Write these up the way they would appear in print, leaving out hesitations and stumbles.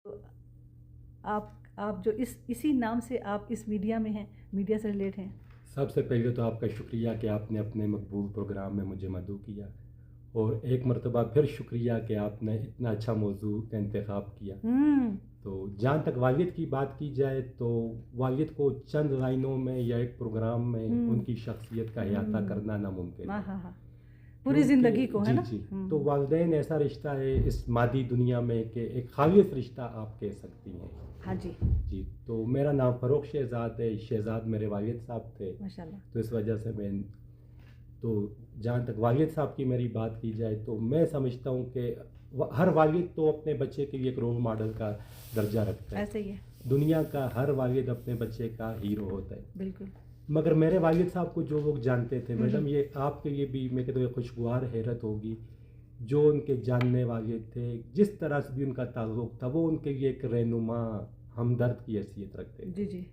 तो आप जो इसी नाम से आप इस मीडिया में हैं, मीडिया से रिलेट हैं। सबसे पहले तो आपका शुक्रिया कि आपने अपने मकबूल प्रोग्राम में मुझे मदऊ किया, और एक मरतबा फिर शुक्रिया कि आपने इतना अच्छा मौजू का इंतखाब किया। तो जहाँ तक वालिद की बात की जाए तो वालिद को चंद लाइनों में या एक प्रोग्राम में उनकी शख्सियत का अहाता करना नामुमकिन है। हाँ, पूरी ज़िंदगी को, है जी ना? जी। तो वालिदैन ऐसा रिश्ता है इस मादी दुनिया में कि एक खालिस रिश्ता आप कह सकती हैं। हाँ जी। जी, तो मेरा नाम फ़रोख़ शहज़ाद है, शहज़ाद मेरे वालिद साहब थे। माशाल्लाह। तो इस वजह से मैं, तो जहाँ तक वालिद साहब की मेरी बात की जाए तो मैं समझता हूँ कि हर वालिद तो अपने बच्चे के लिए एक रोल मॉडल का दर्जा रखता है। ऐसे ही है। दुनिया का हर वालिद अपने बच्चे का हीरो होता है। बिल्कुल। मगर मेरे वालिद साहब को जो लोग जानते थे मैडम, ये आपके लिए भी मैं कहता हूँ खुशगवार हैरत होगी, जो उनके जानने वाले थे, जिस तरह से भी उनका ताल्लुक़ था, वो उनके लिए एक रहनुमा, हमदर्द की हैसियत रखते थे। जी जी।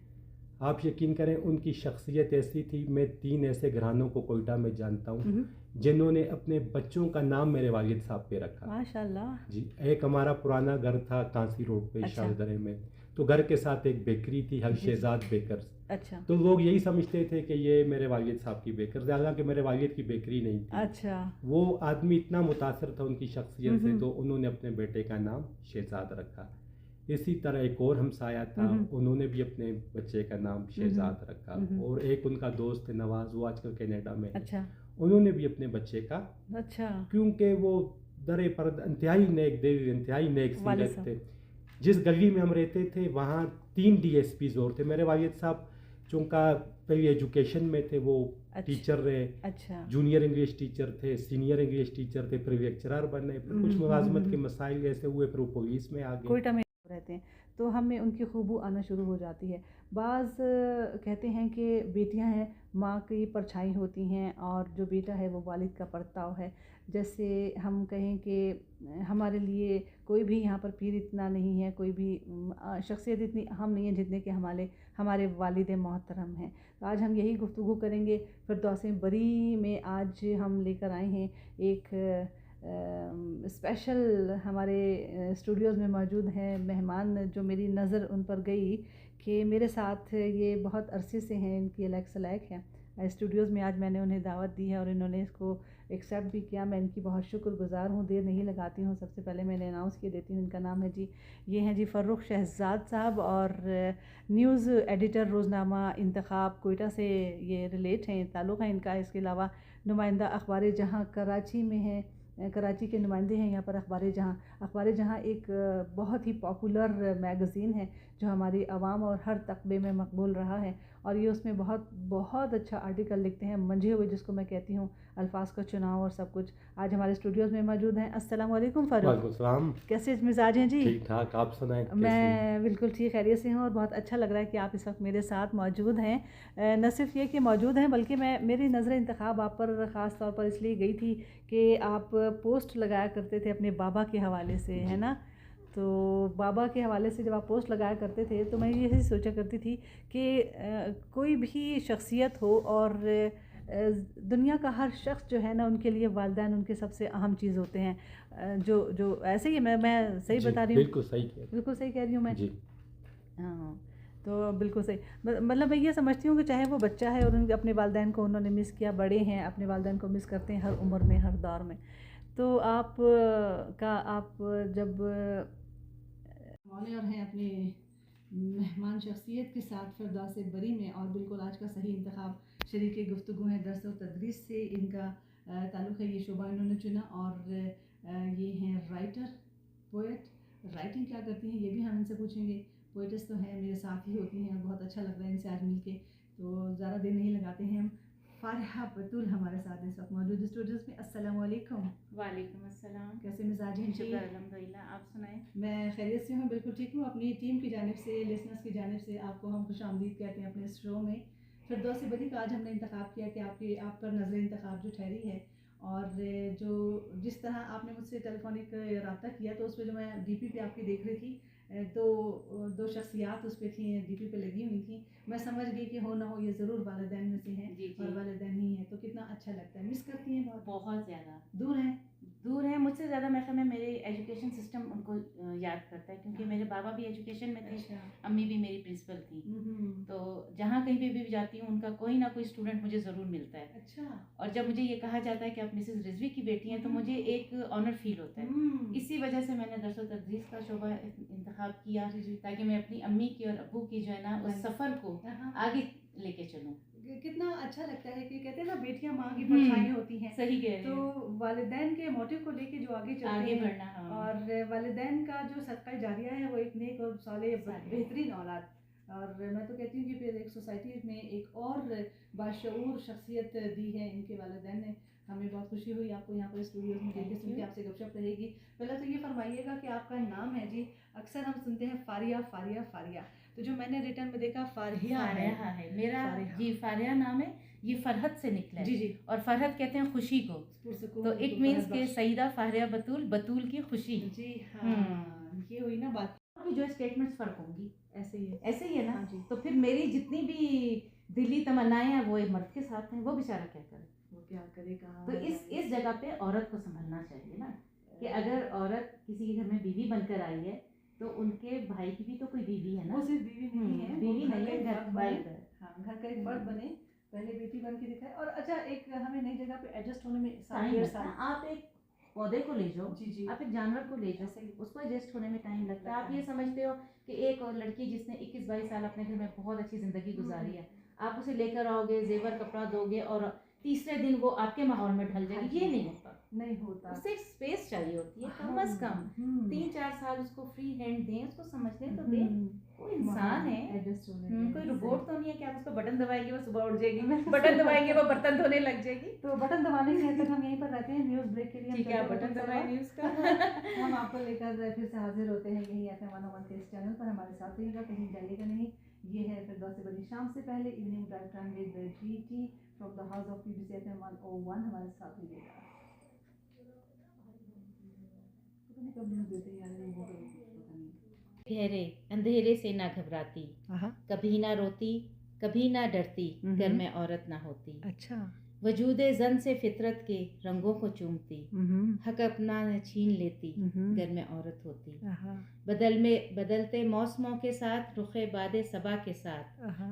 आप यकीन करें उनकी शख्सियत ऐसी थी, मैं 3 ऐसे घरानों को कोयटा में जानता हूँ जिन्होंने अपने बच्चों का नाम मेरे वालिद साहब पे रखा। माशाल्लाह। जी, एक हमारा पुराना घर था कांसी रोड पे, अच्छा। शालदरे में, तो घर के साथ एक बेकरी थी, हल शहजाद बेकर्स। अच्छा। तो लोग यही समझते थे कि ये मेरे वालिद साहब की बेकर्स, हालांकि मेरे वालिद की बेकरी नहीं थी। अच्छा। वो आदमी इतना मुतासर था उनकी शख्सियत से, तो उन्होंने अपने बेटे का नाम शहजाद रखा। इसी तरह एक और हमसाया था, उन्होंने भी अपने बच्चे का नाम शहजाद रखा। और एक उनका दोस्त है नवाज, वो आजकल कनाडा में है। अच्छा। उन्होंने भी अपने बच्चे का, अच्छा। क्योंकि वो दरे पर इंतहाई नेक दिल, इंतहाई नेक वालिद सीरत साहब। थे। जिस गली में हम रहते थे वहाँ 3 डीएसपीज और थे। मेरे वालिद साहब चूँकि पहले एजुकेशन में थे, वो टीचर रहे। अच्छा। जूनियर इंग्लिश टीचर थे, सीनियर इंग्लिश टीचर थे, फिर लेक्चरर बने, फिर कुछ मुलाजमत के मसाइल ऐसे हुए, फिर वो पुलिस में आ गए। कोयटा में रहते हैं तो हमें उनकी खूबू आना शुरू हो जाती है। बाज़ कहते हैं कि बेटियां हैं माँ की परछाई होती हैं, और जो बेटा है वो वालिद का परताव है। जैसे हम कहें कि हमारे लिए कोई भी यहाँ पर पीर इतना नहीं है, कोई भी शख्सियत इतनी अहम नहीं है जितने कि हमारे वालिद मोहतरम हैं। तो आज हम यही गुफ्तगू करेंगे। फिरदौस बरी में आज हम लेकर आए हैं एक स्पेशल, हमारे स्टूडियोज़ में मौजूद हैं मेहमान, जो मेरी नज़र उन पर गई कि मेरे साथ ये बहुत अरसे से हैं, इनकी अलग सलाइक है। स्टूडियोज़ में आज मैंने उन्हें दावत दी है और इन्होंने इसको एक्सेप्ट भी किया। मैं इनकी बहुत शुक्रगुज़ार हूँ। देर नहीं लगाती हूँ, सबसे पहले मैंने अनाउंस किए देती हूँ। इनका नाम है जी, ये हैं जी फ़र्रुख शहज़ाद साहब, और न्यूज़ एडिटर रोज़नामा इंतखाब कोयटा से ये रिलेट हैं, ताल्लुक़ है इनका। इसके अलावा नुमाइंदा अखबार जहाँ कराची में है, कराची के नुमाइंदे हैं यहाँ पर। अखबार जहाँ एक बहुत ही पॉपुलर मैगज़ीन है जो हमारी आवाम और हर तबके में मकबूल रहा है, और ये उसमें बहुत बहुत अच्छा आर्टिकल लिखते हैं, मंझे हुए जिसको मैं कहती हूँ, अल्फाज का चुनाव और सब कुछ। आज हमारे स्टूडियोज़ में मौजूद हैं। अस्सलाम वालेकुम फ़ारूक, कैसे मिजाज हैं जी? ठीक ठाक, आप सुनाएं? मैं बिल्कुल ठीक खैरियत से हूँ, और बहुत अच्छा लग रहा है कि आप इस वक्त मेरे साथ मौजूद हैं। न सिर्फ ये कि मौजूद हैं, बल्कि मेरी नज़र इंतखाब आप पर ख़ास तौर पर इसलिए गई थी कि आप पोस्ट लगाया करते थे अपने बाबा के हवाले से, है ना? तो बाबा के हवाले से जब आप पोस्ट लगाया करते थे तो मैं यही सोचा करती थी कि कोई भी शख्सियत हो, और दुनिया का हर शख्स जो है ना, उनके लिए वालिदैन उनके सबसे अहम चीज़ होते हैं। जो जो ऐसे ही मैं सही बता रही हूँ? बिल्कुल सही कह रही हूँ मैं जी। हाँ, तो बिल्कुल सही। मतलब मैं ये समझती हूँ कि चाहे वो बच्चा है और उनके अपने वालिदैन को उन्होंने मिस किया, बड़े हैं अपने वालिदैन को मिस करते हैं हर उम्र में, हर दौर में। तो आप जब मौले और हैं अपने मेहमान शख्सियत के साथ फिरदौस बरी में, और बिल्कुल आज का सही इंतखाब शरीक गुफ्तगू है, दर्स व तदरीस से इनका ताल्लुक़ है, ये शोबा इन्होंने चुना। और ये हैं राइटर, पोएट। राइटिंग क्या करती हैं ये भी हम इनसे पूछेंगे। पोइट्स तो हैं, मेरे साथ ही होती हैं, बहुत अच्छा लग रहा है इनसे आज मिलके। तो ज़्यादा देर नहीं लगाते हैं हम। फारिहा बतूल हमारे साथ इस वक्त मौजूद स्टूडियोज़ में। अस्सलाम वालेकुम। वालेकुम अस्सलाम। कैसे मिजाज हैं जी? शुक्र अल्हम्दुलिल्लाह, आप सुनाएं? मैं खैरियत से हूँ, बिल्कुल ठीक हूँ। अपनी टीम की जानिब से, लिसनर्स की जानिब से आपको हम खुशामदीद कहते हैं अपने इस शो में। फिरदौस बरी का आज हमने इंतखाब किया कि आप पर नज़र इंतखाब जो ठहरी है, और जो जिस तरह आपने मुझसे टेलीफोनिक रब्ता किया, तो उस पर जो मैं डीपी पे आपकी देख रही थी, तो दो शख्सियात उस पर थी, डीपी पे लगी हुई थी। मैं समझ गई कि हो ना हो ये ज़रूर वालिदैन में से हैं, और वालिदैन ही हैं। तो कितना अच्छा लगता है। मिस करती हैं? बहुत बहुत ज़्यादा। दूर हैं? दूर है मुझसे ज़्यादा। मैं ख्याल में मेरे एजुकेशन सिस्टम उनको याद करता है, क्योंकि मेरे बाबा भी एजुकेशन में थे, अच्छा। अम्मी भी मेरी प्रिंसिपल थी। तो जहाँ कहीं पे भी जाती हूँ उनका कोई ना कोई स्टूडेंट मुझे ज़रूर मिलता है। अच्छा। और जब मुझे ये कहा जाता है कि आप मिसेस रिजवी की बेटी हैं, तो मुझे एक ऑनर फील होता है। इसी वजह से मैंने दरअसल तदरीस का शोबा इंतखाब किया, ताकि मैं अपनी अम्मी की और अब्बू की जो है ना उस सफ़र को आगे लेके चलूँ। कितना अच्छा लगता है कि कहते हैं ना बेटियां माँ की परछाई होती हैं। सही कह रही तो हैं। वालिदैन के मोटिव को लेके जो आगे चलते आगे हैं बढ़ना, हाँ। और वालिदैन का जो सदका जारिया है वो एक नेक और साले बेहतरीन औलाद। और मैं तो कहती हूँ कि फिर एक सोसाइटी में एक और बाशऊर शख्सियत दी है इनके वालिदैन ने। हमें बहुत खुशी हुई आपको यहाँ पर स्टूडियोज में देख के, सुन के। आपसे गपशप रहेगी। पहले तो ये फरमाइएगा कि आपका नाम है जी, अक्सर हम सुनते हैं फारिया फारिया फारिया, तो जो मैंने रिटर्न में देखा फारिया है मेरा जी फारिया नाम है। ये फरहत से निकला है जी जी। और फरहत कहते हैं खुशी को, तो इट मीन्स के सईदा फारिया बतूल, बतूल की खुशी। जी हाँ, ये हुई ना बात की जो स्टेटमेंट्स फर्क होंगी, ऐसे ही है, ऐसे ही है ना। हाँ जी। तो फिर मेरी जितनी भी दिली तमन्नाएं हैं वो एक मर्द के साथ हैं, वो बेचारा क्या करे, वो क्या करेगा। तो इस जगह पे औरत को संभलना चाहिए ना, कि अगर औरत किसी के घर में बीवी बनकर आई है तो उनके भाई की भी तो कोई बीवी है ना। वो सिर्फ बीवी नहीं है, बीवी नहीं है, घर का एक फर्द बने, पहले बेटी बन के दिखाए। और अच्छा, एक हमें नई जगह पे एडजस्ट होने में टाइम लगता है। आप एक पौधे को ले जाओ, जी जी, आप एक जानवर को ले जाओ, उसको एडजस्ट होने में टाइम लगता है। आप ये समझते हो कि एक और लड़की जिसने 21-22 साल अपने घर में बहुत अच्छी ज़िंदगी गुजारी है, आप उसे लेकर आओगे, जेवर कपड़ा दोगे और तीसरे दिन वो आपके माहौल में ढल जाएगी, ये नहीं होता। उसे एक स्पेस चाहिए होती है, कम अज कम 3-4 साल उसको फ्री हैंड दें, उसको समझने तो दें। वो इंसान है, कोई रोबोट तो नहीं है कि आप उसको बटन दबाएंगे वो सुबह उठ जाएगी, बटन दबाएंगे वो बर्तन धोने लग जाएगी। तो बटन दबाने के तक हम यहीं पर रहते हैं न्यूज़ ब्रेक के लिए। ठीक है, बटन दबाएं न्यूज़ का। हम आपको लेकर फिर से हाजिर होते हैं यही FM 101 के इस चैनल पर। हमारे साथ रहिएगा, कहीं जाइएगा नहीं। ये है फिरदौस से बड़ी शाम से पहले evening drive time with GT from the house of PBC FM 101। हमारे साथ रहिएगा। गहरे अंधेरे से ना घबराती, कभी ना रोती, कभी ना डरती, घर में औरत ना होती। अच्छा। वजूदे जन से फितरत के रंगों को चूमती, हक अपना न छीन लेती, घर में औरत होती। बदलते मौसमों के साथ, रुखे बादे सबा के साथ,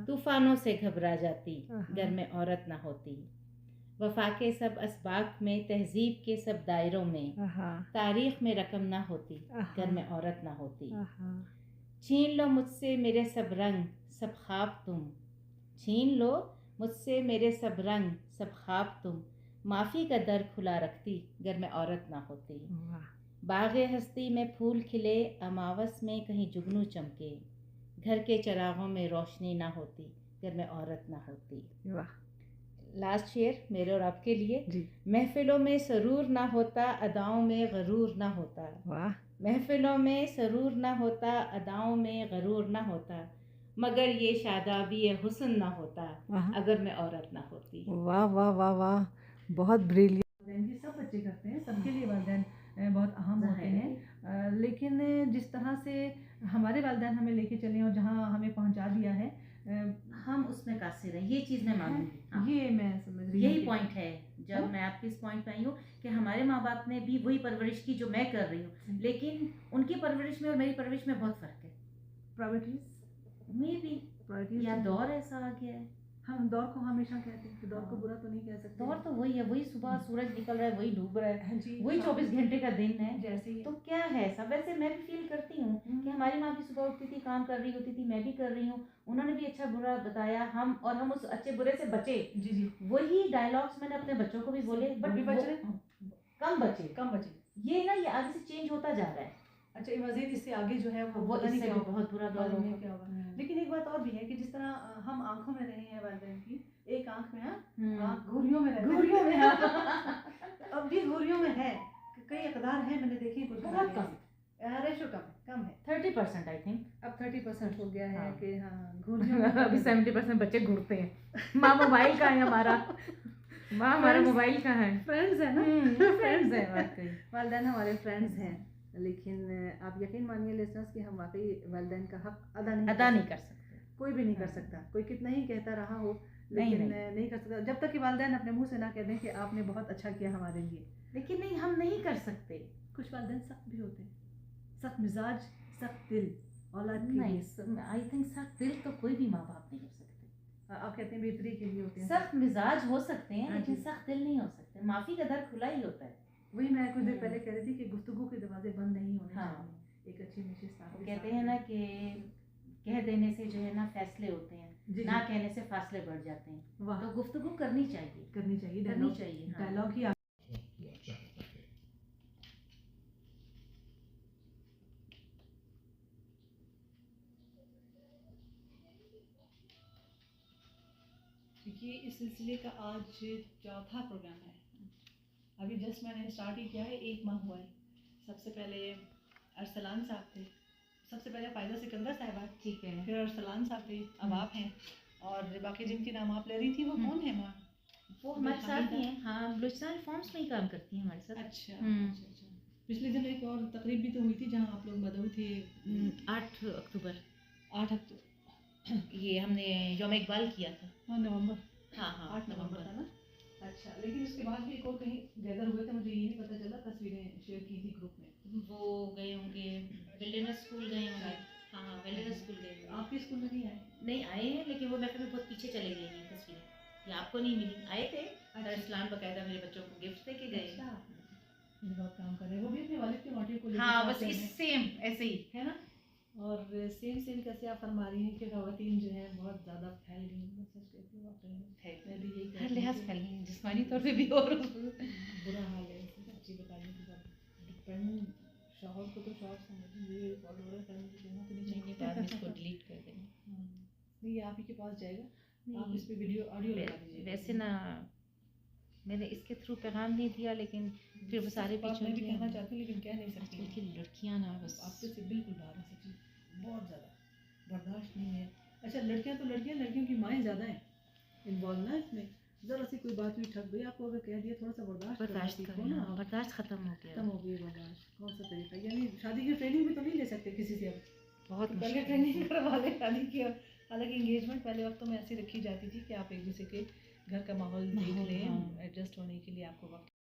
तूफानों से घबरा जाती, घर में औरत ना होती। वफा के सब असबाक में, तहजीब के सब दायरों में, तारीख में रकम ना होती, घर में औरत ना होती। छीन लो मुझसे मेरे सब रंग, सब ख्वाब तुम, छीन लो मुझसे मेरे सब रंग, सब ख्वाब तुम, माफ़ी का दर खुला रखती, घर में औरत ना होती। बाग़े हस्ती में फूल खिले, अमावस में कहीं जुगनू चमके, घर के चिरागों में रोशनी ना होती, घर में औरत ना होती। लास्ट शेर मेरे और आपके लिए। महफिलों में सरूर ना होता, अदाओं में गरूर ना होता। वाह। महफिलों में सरूर ना होता, अदाओं में गरूर ना होता, मगर ये शादाबी हुस्न ना होता, अगर मैं औरत ना होती। वाह वाह वाह वाह, बहुत ब्रिलियंट। ये सब बच्चे करते हैं, सबके लिए वालिदैन बहुत अहम होते हैं। लेकिन जिस तरह से हमारे वालिदैन हमें लेके चले और जहाँ हमें पहुँचा दिया है, हम उसमें कासिर हैं, ये चीज़ मैं मानूंगी। हाँ। ये मैं समझ रही हूँ, यही पॉइंट है। जब मैं आपकी इस पॉइंट पे आई हूँ कि हमारे माँ बाप ने भी वही परवरिश की जो मैं कर रही हूँ, लेकिन उनकी परवरिश में और मेरी परवरिश में बहुत फ़र्क है। प्रायोरिटीज मे बी या दौर ऐसा आ गया है। हम दौर को हमेशा कहते हैं कि दौर को बुरा तो नहीं कह सकते। दौर तो वही है, वही सुबह सूरज निकल रहा है, वही डूब रहा है, वही 24 घंटे का दिन है जैसे ही। तो क्या है ऐसा। वैसे मैं भी फील करती हूँ कि हमारी माँ भी सुबह उठती थी, काम कर रही होती थी, मैं भी कर रही हूँ, उन्होंने भी अच्छा बुरा बताया, हम उस अच्छे बुरे से बचे। जी। वही डायलॉग्स मैंने अपने बच्चों को भी बोले, बट कम बचे। ये ना, ये आगे से चेंज होता जा रहा है। अच्छा, मज़ीद इससे आगे जो है वो इससे भी बहुत बुरा दौर होगा। क्या होगा। लेकिन एक बात और भी है कि जिस तरह हम आंखों में रहे हैं वालिदैन की, एक आंख में आंख घूरियों में अब भी घूरियों में है, कई इक़दार हैं मैंने देखे, कुछ बहुत कम, रेशो कम है, 30% आई थिंक। अब 30% हो गया है कि हाँ घूरियों में। अभी 70% बच्चे घूरते हैं। माँ मोबाइल का है हमारा, माँ हमारा मोबाइल का है, फ्रेंड्स है ना, फ्रेंड्स है वाकई, वालिदैन हमारे फ्रेंड्स हैं। लेकिन आप यकीन मानिए लिसनर्स कि हम वाकई वालिदैन का हक अदा नहीं कर सकते। कोई भी नहीं कर सकता, कोई कितना ही कहता रहा हो, लेकिन नहीं कर सकता जब तक कि वालिदैन अपने मुंह से ना कह दें कि आपने बहुत अच्छा किया हमारे लिए। लेकिन नहीं, हम नहीं कर सकते। कुछ वालिदैन सख्त भी होते हैं, सख्त मिजाज, सख्त दिल औलाद के लिए। आई थिंक सख्त दिल तो कोई भी माँ बाप नहीं हो सकते। आप कहते हैं बेहतरी के लिए होते हैं। सख्त मिजाज हो सकते हैं हाँ लेकिन जी। सख्त दिल नहीं हो सकते। माफी का दर खुला ही होता है। वही मैं कुछ देर पहले कह रही थी कि गुफ्तगू के दरवाजे बंद नहीं होने हाँ। चाहिए। एक अच्छी नशिस्त वो कहते हैं ना कि कह देने से जो है ना फैसले होते हैं, जी, ना जी। कहने से फासले बढ़ जाते हैं। वाह, तो गुफ्तगू करनी चाहिए, करनी चाहिए, करनी चाहिए। हाँ। डायलॉग ही क्योंकि इस सिलसिले का आज चौथा प्रोग्राम है। अभी जस्ट मैंने स्टार्ट ही किया है, 1 माह हुआ है। सबसे पहले अरसलान साहब थे, सबसे पहले फ़ायदा सिकंदर साहिबा, ठीक है। फिर अरसलान साहब थे, अब आप हैं, और बाकी जिनके नाम आप ले रही थी वो कौन है माँ? वो हमारे साथ ही हैं। हाँ, बलूचिस्तान रिफॉर्म्स में ही काम करती हैं हमारे साथ। अच्छा अच्छा। पिछले दिन एक और तकरीब भी तो हुई थी जहाँ आप लोग मदऊ थे। 8 अक्टूबर 8 अक्टूबर ये हमने यौम इकबाल किया था। हाँ, नवंबर। हाँ हाँ, 8 नवंबर था ना। अच्छा, लेकिन उसके बाद भी एक और कहीं गैदर हुए थे, मुझे ये नहीं पता चला। तस्वीरें शेयर की थी ग्रुप में। वो गए होंगे वेलनेस स्कूल गए होंगे। हाँ, वेलनेस स्कूल गए होंगे। आपके स्कूल में नहीं आए? नहीं आए हैं, लेकिन वो मेरे में बहुत पीछे चले गए हैं तस्वीरें। ये आपको नहीं मिली। आए थे अरसलान बकायदा मेरे बच्चों को गिफ्ट देके गए। अच्छा, ये बहुत काम कर रहे हैं। वो भी अपने वालिद के मोटिव को लेकर हाँ, साथ बस चल इस रहे हैं, सेम ऐसे ही है ना। और सेम कैसे आप फरमा रही हैं कि खवातीन जो है बहुत ज़्यादा फैल गई हैं। मैं सच कहती हूँ, वाकई में मैं भी यही हर कहती लिहाज हूँ फैल गई हैं, जिस्मानी तौर पे भी और बुरा हाल है। सच्ची बताने की बात, डिपेंड शौहर को तो शौहर समझिए, फॉलोअर फैमिली देना तो नहीं चाहिए। बाद में इसको डिलीट कर देंगे। नहीं, ये आप ही के पास जाएगा, आप इस पे वीडियो ऑडियो लगा दीजिए। वैसे ना मैंने इसके थ्रू पैगाम नहीं दिया, लेकिन फिर वो सारे बात पीछे मैं भी होते कहना हैं। चाहती हूँ लेकिन कह नहीं सकती। आजकल की लड़कियां ना बस आपके से बिल्कुल बाहर है, सच्ची बहुत ज़्यादा बर्दाश्त नहीं है। अच्छा, लड़कियां तो लड़कियों की माएँ ज़्यादा हैं इन्वॉल्व ना इसमें। ज़रा सी कोई बात हुई ठग गई, आपको अगर कह दिया थोड़ा सा बर्दाश्त करें ना। ना, बर्दाश्त खत्म हो गया। खत्म हो गई बर्दाश्त। कौन सा तरीका, यानी शादी की ट्रेनिंग भी तो नहीं ले सकते किसी से अब। बहुत पहले मुश्किल ट्रेनिंग करवा ले शादी की। हालांकि इंगेजमेंट पहले वक्तों में ऐसी रखी जाती थी कि आप एक दूसरे के घर का माहौल देख माहौल, लें, हाँ। एडजस्ट होने के लिए आपको वक्त